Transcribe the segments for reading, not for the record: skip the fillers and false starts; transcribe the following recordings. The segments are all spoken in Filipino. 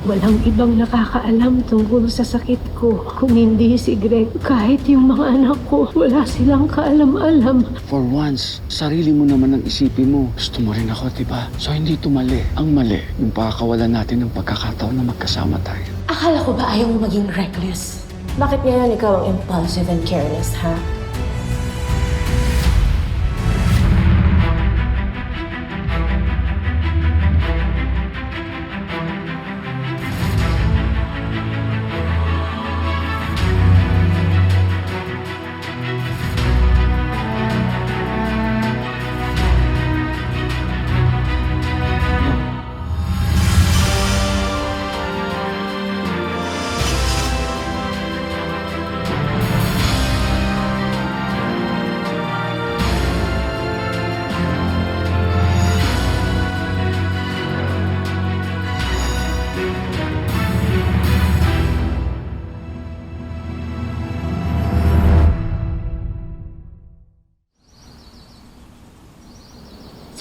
Walang ibang nakakaalam tungkol sa sakit ko kung hindi si Greg. Kahit yung mga anak ko, wala silang kaalam-alam. For once, sarili mo naman ang isipin mo. Gusto mo rin ako, diba? So hindi ito mali. Ang mali, yung pakakawalan natin ng pagkakataon na magkasama tayo. Akala ko ba ayaw mo maging reckless? Bakit ngayon ikaw ang impulsive and careless, ha?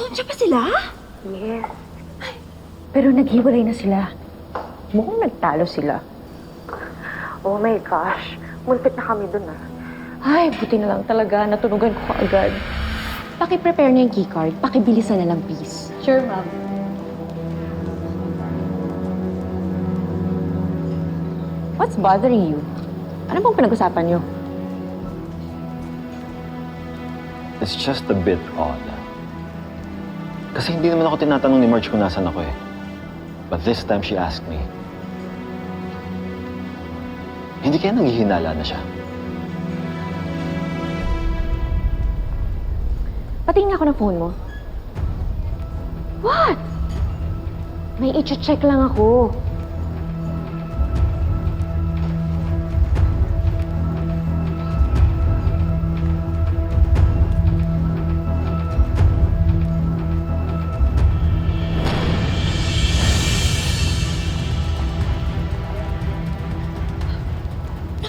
So, andiyan pa sila? Yes. Pero naghiwalay na sila. Mukhang nagtalo sila. Oh my gosh. Mulpit na kami dun ah. Ay, buti na lang talaga. Natunugan ko agad. Paki-prepare na yung keycard. Pakibilisan na lang, please. Sure, ma'am. What's bothering you? Ano bang pinag-usapan niyo? It's just a bit odd. Kasi hindi naman ako tinatanong ni Marge kung nasan ako eh. But this time she asked me. Hindi kaya nanghihinala na siya? Patingin ako ng phone mo. What? May i-check lang ako.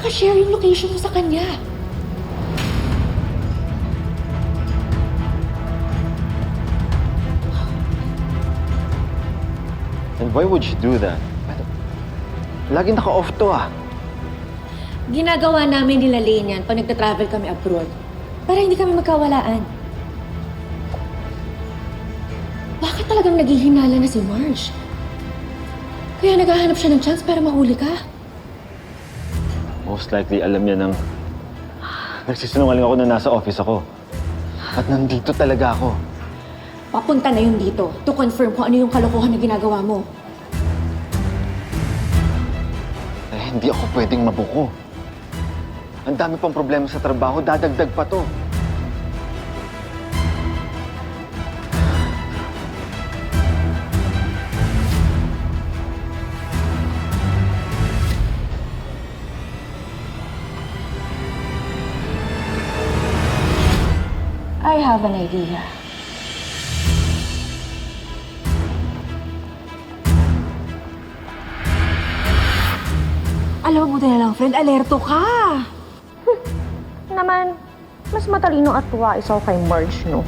Naka-share yung location mo sa kanya. And why would she do that? Laging naka-off to ah. Ginagawa namin nila Lane yan pag nagta-travel kami abroad. Para hindi kami magkawalaan. Bakit talagang naghihinala na si Marge? Kaya naghahanap siya ng chance para mahuli ka? Most likely alam niya nang nagsisinungaling ako na nasa office ako. At nandito talaga ako. Papunta na yun dito to confirm kung ano yung kalokohan na ginagawa mo. Eh, hindi ako pwedeng mabuko. Ang dami pang problema sa trabaho, dadagdag pa to. I have an idea. Alam mo na lang, friend, alerto ka! Naman, mas matalino at tuwa isaw kay Marge, no?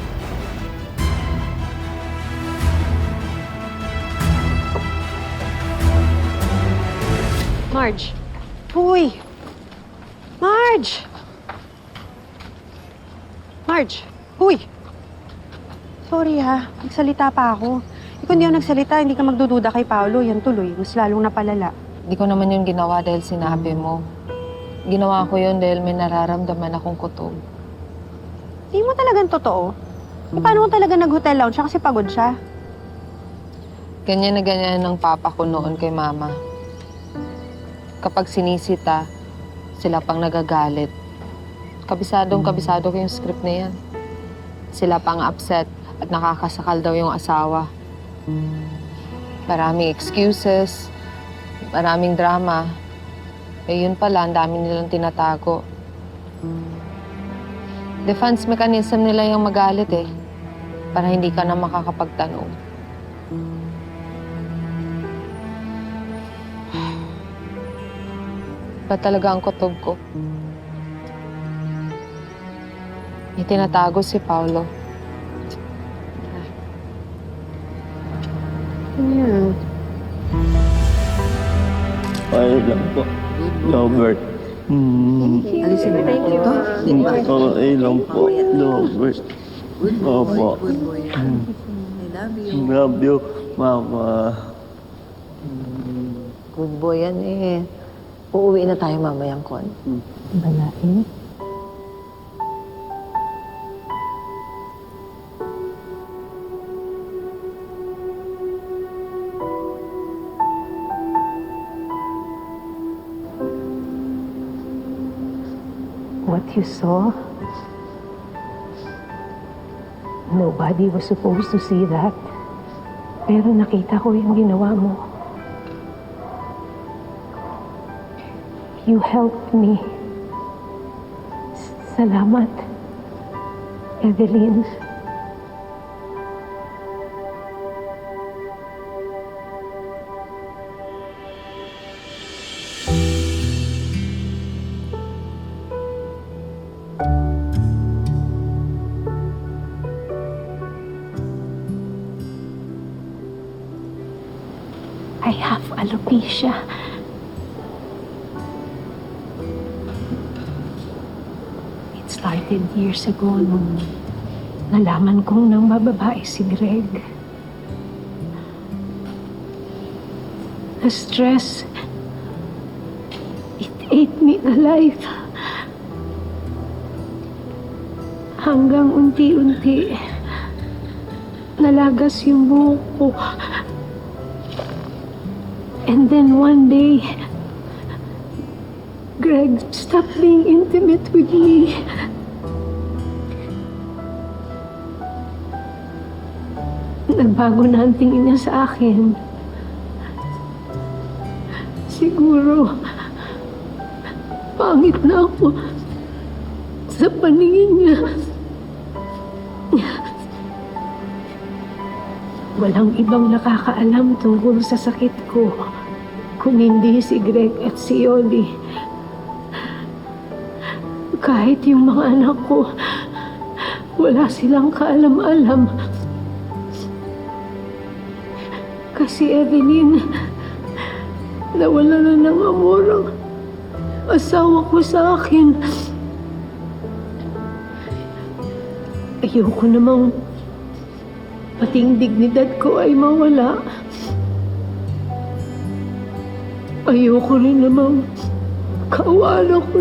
Marge. Uy! Marge! Marge! Uy! Sorry ha, nagsalita pa ako. Kung hindi ako nagsalita, hindi ka magdududa kay Paolo. Yan tuloy, mas lalong napalala. Di ko naman yun ginawa dahil sinabi mo. Ginawa ko yun dahil may nararamdaman akong kutob. Hindi mo talagang totoo. E paano kung talaga nag-hotel lounge siya kasi pagod siya? Ganyan na ganyan ng papa ko noon kay mama. Kapag sinisita, sila pang nagagalit. Kabisado ko yung script na yan. Sila pang upset at nakakasakal daw yung asawa. Maraming excuses, maraming drama. Eh yun pala, ang dami nilang tinatago. Defense mechanism nila yung magalit eh. Para hindi ka na makakapagtanong. Ba talaga ang kutob ko? May tinatago si Paolo. Ano yan? Okay lang po. Robert. Alisin mo na ito. Okay lang po. Robert. Opo. Love you, Mama. Good boy yan eh. Uuwi na tayo mamayang kon. Balain. What you saw, nobody was supposed to see that. Pero nakita ko yung ginawa mo. You helped me. Salamat, Evelyn. I have alopecia. It started years ago nung nalaman kong nang bababae si Greg. The stress, it ate me alive. Hanggang unti-unti, nalagas yung buhok ko. And then one day, Greg stopped being intimate with me. Nagbago na ang tingin niya sa akin. Siguro, pangit na ako sa paningin niya. Walang ibang nakakaalam tungkol sa sakit ko kung hindi si Greg at si Yoli. Kahit yung mga anak ko, wala silang kaalam-alam. Kasi Evelyn, nawala na ng amor ang asawa ko sa akin. Ayoko namang pating dignidad ko ay mawala. Ayoko rin namang kaawala ko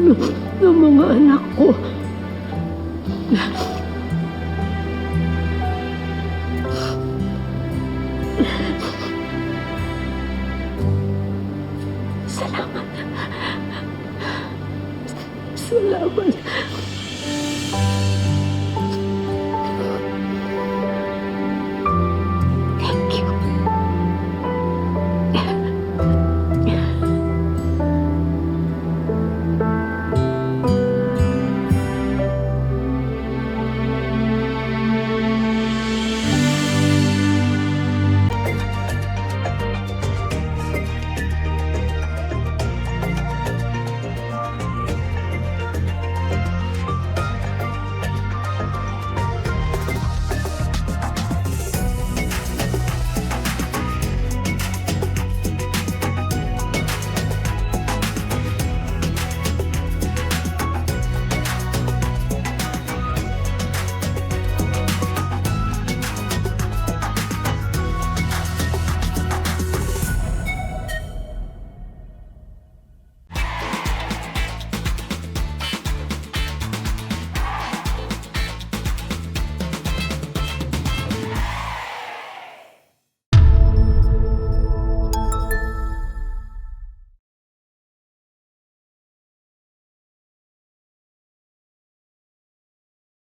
ng mga anak ko. Salamat. Salamat.